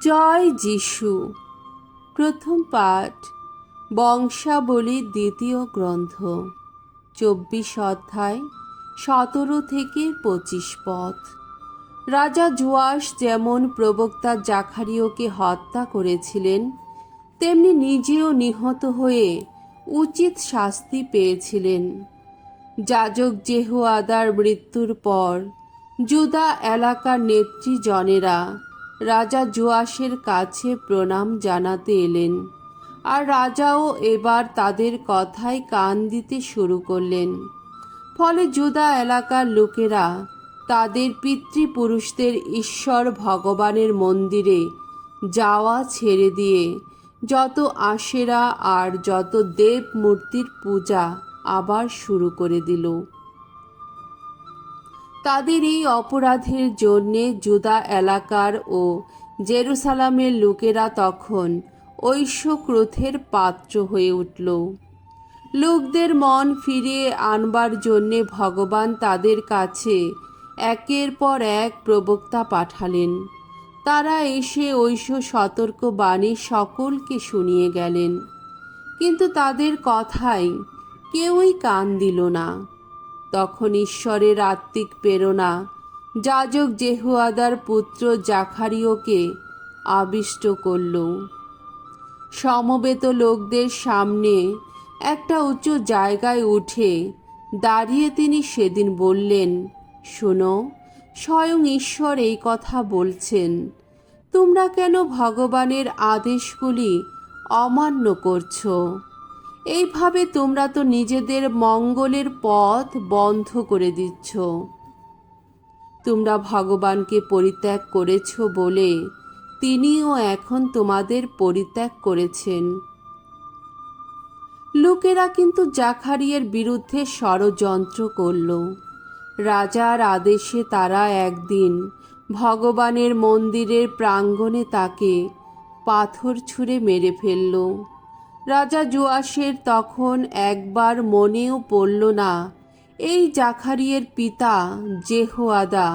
জয় যিশু। প্রথম পাঠ বংশাবলী দ্বিতীয় গ্রন্থ 24 অধ্যায় 17 থেকে 25 পদ। রাজা যোয়াস যেমন প্রবক্তা জাকারিয়াকে হত্যা করেছিলেন, তেমনি নিজেও নিহত হয়ে উচিত শাস্তি পেয়েছিলেন। যাজক জেহোয়াদার মৃত্যুর পর জুদা এলাকার নেতৃজনেরা রাজা যোয়াসের কাছে প্রণাম জানাতে এলেন, আর রাজাও এবার তাদের কথায় কান দিতে শুরু করলেন। ফলে জুদা এলাকার লোকেরা তাদের পিতৃপুরুষদের ঈশ্বর ভগবানের মন্দিরে যাওয়া ছেড়ে দিয়ে যত আশেরা আর যত দেব মূর্তির পূজা আবার শুরু করে দিল। তাদের এই অপরাধের জন্যে জুদা এলাকার ও জেরুসালামের লোকেরা তখন ঐশ্বক্রোধের পাত্র হয়ে উঠল। লোকদের মন ফিরিয়ে আনবার জন্যে ভগবান তাদের কাছে একের পর এক প্রবক্তা পাঠালেন। তারা এসে ঐশ্ব সতর্ক বাণী সকলকে শুনিয়ে গেলেন, কিন্তু তাদের কথায় কেউই কান দিল না। তখন ঈশ্বরের আত্মিক প্রেরণা যাজক জেহোয়াদার পুত্র জাকারিয়াকে আবিষ্ট করল। সমবেত লোকদের সামনে একটা উঁচু জায়গায় উঠে দাঁড়িয়ে তিনি সেদিন বললেন, শোনো, স্বয়ং ঈশ্বর এই কথা বলছেন, তোমরা কেন ভগবানের আদেশগুলি অমান্য করছো? এইভাবে তোমরা তো নিজেদের মঙ্গলের পথ বন্ধ করে দিচ্ছ। তোমরা ভগবানকে পরিত্যাগ করেছ বলে তিনিও এখন তোমাদের পরিত্যাগ করেছেন। লোকেরা কিন্তু জাকারিয়ার বিরুদ্ধে ষড়যন্ত্র করল। রাজার আদেশে তারা একদিন ভগবানের মন্দিরের প্রাঙ্গণে তাকে পাথর ছুঁড়ে মেরে ফেলল। রাজা যোয়াসের তখন একবার মনেও পড়ল না এই জাকারিয়ার পিতা জেহোয়াদা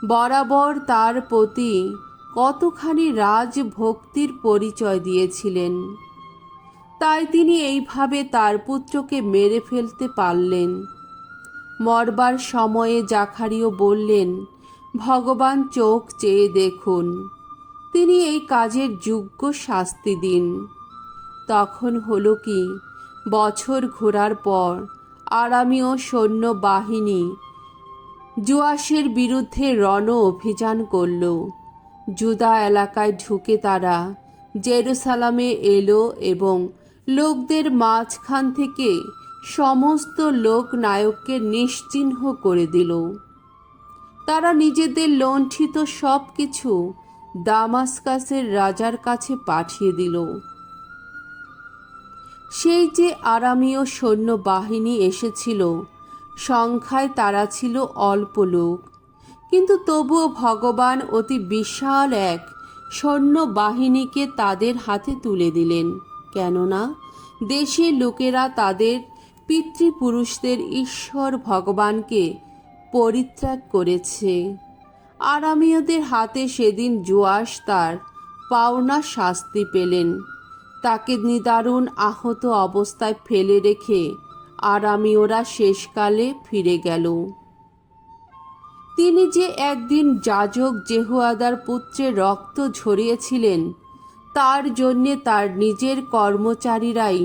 বরাবর তার প্রতি কতখানি রাজভক্তির পরিচয় দিয়েছিলেন। তাই তিনি এইভাবে তার পুত্রকে মেরে ফেলতে পারলেন। মরবার সময়ে জাকারিয়া বললেন, ভগবান চোখ চেয়ে দেখুন, তিনি এই কাজের যোগ্য শাস্তি দিন। তখন হলো কি, বছর ঘোরার পর আরামীয় সৈন্যবাহিনী যোয়াসের বিরুদ্ধে রণ অভিযান করল। জুদা এলাকায় ঢুকে তারা জেরুসালামে এলো এবং লোকদের মাঝখান থেকে সমস্ত লোকনায়ককে নিশ্চিহ্ন করে দিল। তারা নিজেদের লণ্ঠিত সব কিছু দামাস্কাসের রাজার কাছে পাঠিয়ে দিল। সেই যে আরামীয় সৈন্যবাহিনী এসেছিল, সংখ্যায় তারা ছিল অল্প লোক, কিন্তু তবুও ভগবান অতি বিশাল এক সৈন্যবাহিনীকে তাদের হাতে তুলে দিলেন। কেননা দেশের লোকেরা তাদের পিতৃপুরুষদের ঈশ্বর ভগবানকে পরিত্যাগ করেছে। আরামীয়দের হাতে সেদিন যোয়াস তার পাওনা শাস্তি পেলেন। তাকে নিদারুণ আহত অবস্থায় ফেলে রেখে আরামীয়রা শেষকালে ফিরে গেল। তিনি যে একদিন যাজক জেহোয়াদার পুত্রের রক্ত ঝরিয়েছিলেন, তার জন্যে তার নিজের কর্মচারীরাই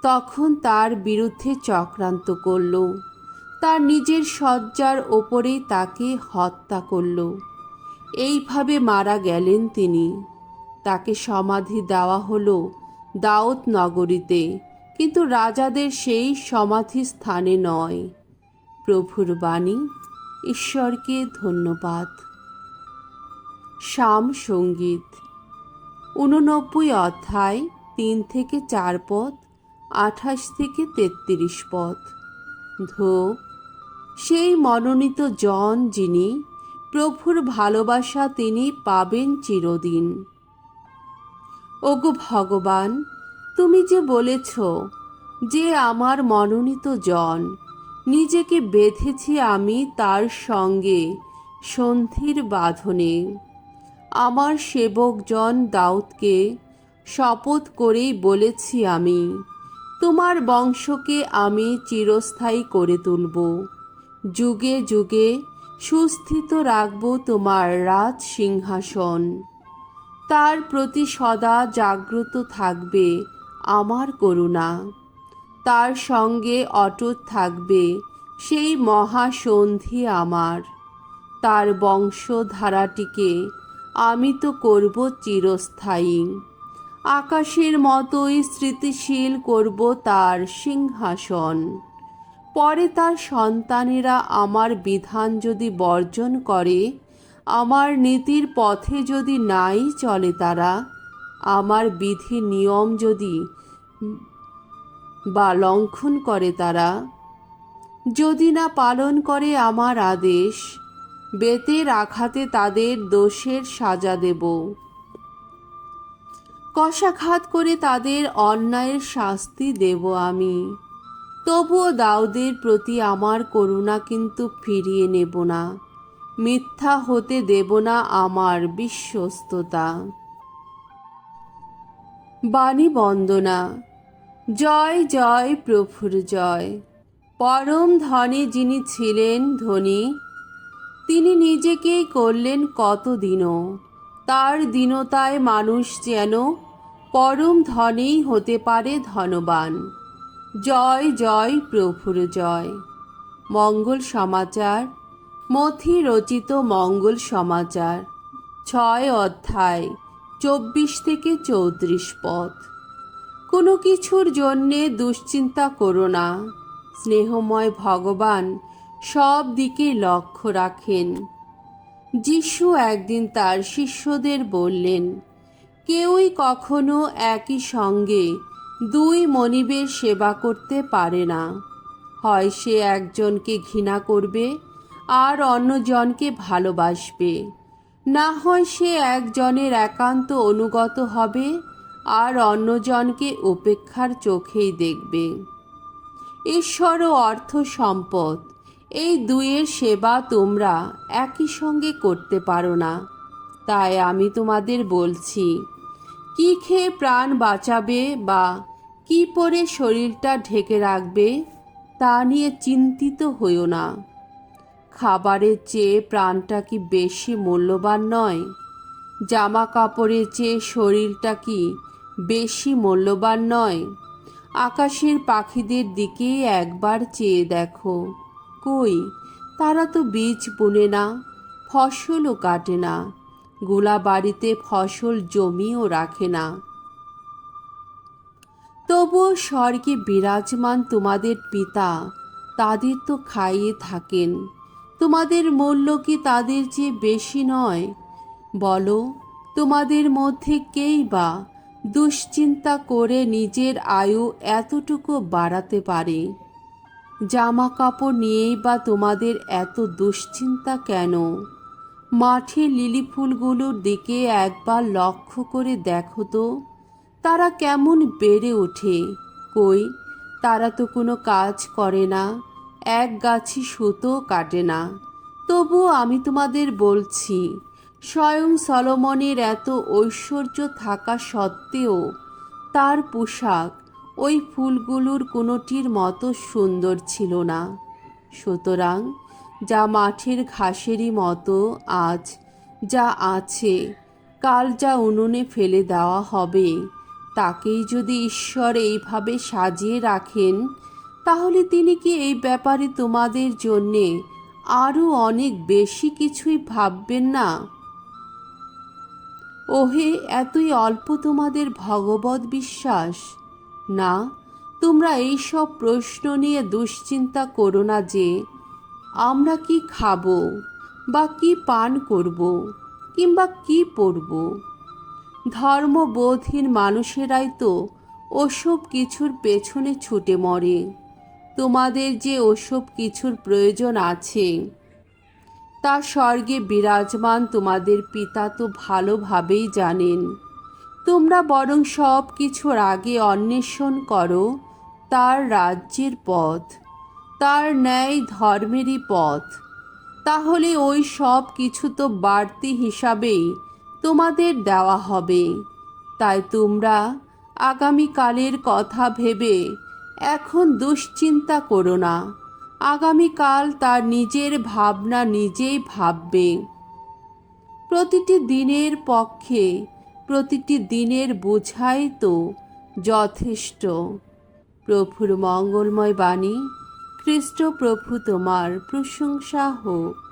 তখন তার বিরুদ্ধে চক্রান্ত করল। তার নিজের শয্যার ওপরেই তাকে হত্যা করল। এইভাবে মারা গেলেন তিনি। তাকে সমাধি দেওয়া হলো দাউদ নগরীতে, কিন্তু রাজাদের সেই সমাধি স্থানে নয়। প্রভুর বাণী। ঈশ্বরকে ধন্যবাদ। শাম সঙ্গীত 89 অধ্যায় 3 থেকে 4 পদ, 28 থেকে 33 পদ। ধো, সেই মনোনীত জন যিনি প্রভুর ভালোবাসা তিনি পাবেন চিরদিন। ওগো ভগবান, তুমি যে বলেছ যে আমার মনোনীত জন, নিজেকে বেঁধেছি আমি তার সঙ্গে সন্ধির বাঁধনে। আমার সেবকজন দাউদকে শপথ করেই বলেছি আমি, তোমার বংশকে আমি চিরস্থায়ী করে তুলব, যুগে যুগে সুস্থিত রাখব তোমার রাজ সিংহাসন। তার প্রতি সদা জাগ্রত থাকবে আমার করুণা, তার সঙ্গে অটুট থাকবে সেই মহাসন্ধি আমার। তার বংশধারাটিকে আমি তো করব চিরস্থায়ী, আকাশের মতোই স্মৃতিশীল করব তার সিংহাসন। পরে তার সন্তানেরা আমার বিধান যদি বর্জন করে, আমার নীতির পথে যদি নাই চলে তারা, আমার বিধি নিয়ম যদি বা লঙ্ঘন করে তারা, যদি না পালন করে আমার আদেশ, বেতের আঘাতে তাদের দোষের সাজা দেব, কশাঘাত করে তাদের অন্যায়ের শাস্তি দেব আমি। তবুও দাউদের প্রতি আমার করুণা কিন্তু ফিরিয়ে নেব না, মিথ্যা হতে দেব না আমার বিশ্বস্ততা। বাণী বন্দনা। জয় জয় প্রভুর জয়। পরম ধনে যিনি ছিলেন ধনী, তিনি নিজেকেই করলেন কত দীন। তার দীনতায় মানুষ যেন পরম ধনেই হতে পারে ধনবান। জয় জয় প্রভুর জয়। মঙ্গল সমাচার। মথি রচিত মঙ্গল সমাচার, 6 অধ্যায়, 24 থেকে 34 পদ। কোনো কিছুর জন্যে দুশ্চিন্তা করো না, স্নেহময় ভগবান সব দিকে লক্ষ্য রাখেন। যিশু একদিন তার শিষ্যদের বললেন, কেউই কখনো একই সঙ্গে 2 মনিবের সেবা করতে পারে না। হয় সে একজনকে ঘৃণা করবে আর অন্যজনকে ভালোবাসবে, না হয় সে একজনের একান্ত অনুগত হবে আর অন্যজনকে উপেক্ষার চোখেই দেখবে। ঈশ্বর ও অর্থ সম্পদ, এই দুইয়ের সেবা তোমরা একই সঙ্গে করতে পারো না। তাই আমি তোমাদের বলছি, কি খেয়ে প্রাণ বাঁচাবে বা কি পরে শরীরটা ঢেকে রাখবে তা নিয়ে চিন্তিত হইও না। খাবারের চেয়ে প্রাণটা কি বেশি মূল্যবান নয়? জামা কাপড়ের চেয়ে শরীরটা কি বেশি মূল্যবান নয়? আকাশের পাখিদের দিকে একবার চেয়ে দেখো, কই তারা তো বীজ বুনে না, ফসলও কাটে না, গোলা বাড়িতে ফসল জমিও রাখে না। তবুও স্বর্গে বিরাজমান তোমাদের পিতা তাদের তো খাইয়ে থাকেন। তোমাদের মূল্য কি তাদের চেয়ে বেশি নয়? বলো, তোমাদের মধ্যে কেই বা দুশ্চিন্তা করে নিজের আয়ু এতটুকু বাড়াতে পারে? জামা কাপড় নিয়েই বা তোমাদের এত দুশ্চিন্তা কেন? মাঠের লিলি ফুলগুলোর দিকে একবার লক্ষ্য করে দেখো তো, তারা কেমন বেড়ে ওঠে। কই, তারা তো কোনো কাজ করে না, এক গাছি সুতো কাটে না। তবুও আমি তোমাদের বলছি, স্বয়ং সলোমনের এত ঐশ্বর্য থাকা সত্ত্বেও তার পোশাক ওই ফুলগুলোর কোনোটির মতো সুন্দর ছিল না। সুতরাং যা মাঠের ঘাসেরই মতো আজ যা আছে, কাল যা উনুনে ফেলে দেওয়া হবে, তাকেই যদি ঈশ্বর এইভাবে সাজিয়ে রাখেন, তাহলে তিনি কি এই ব্যাপারে তোমাদের জন্যে আরও অনেক বেশি কিছুই ভাববেন না? ওহে, এতই অল্প তোমাদের ভগবত বিশ্বাস? না, তোমরা এই সব প্রশ্ন নিয়ে দুশ্চিন্তা করো না যে আমরা কি খাবো বা কি পান করব কিংবা কি পরব। ধর্মবোধহীন মানুষেরাই তো ওসব কিছুর পেছনে ছুটে মরে। তোমাদের যে ওসব কিছুর প্রয়োজন আছে তা স্বর্গে বিরাজমান তোমাদের পিতা তো ভালোভাবেই জানেন। তোমরা বরং সব কিছুর আগে অন্বেষণ করো তার রাজ্যের পথ, তার ন্যায় ধর্মেরই পথ। তাহলে ওই সব কিছু তো বাড়তি হিসাবেই তোমাদের দেওয়া হবে। তাই তোমরা আগামীকালের কথা ভেবে এখন দুশ্চিন্তা করো না। আগামীকাল তার নিজের ভাবনা নিজেই ভাববে। প্রতিটি দিনের পক্ষে প্রতিটি দিনের বোঝাই তো যথেষ্ট। প্রভুর মঙ্গলময় বাণী। খ্রিস্ট প্রভু তোমার প্রশংসা হোক।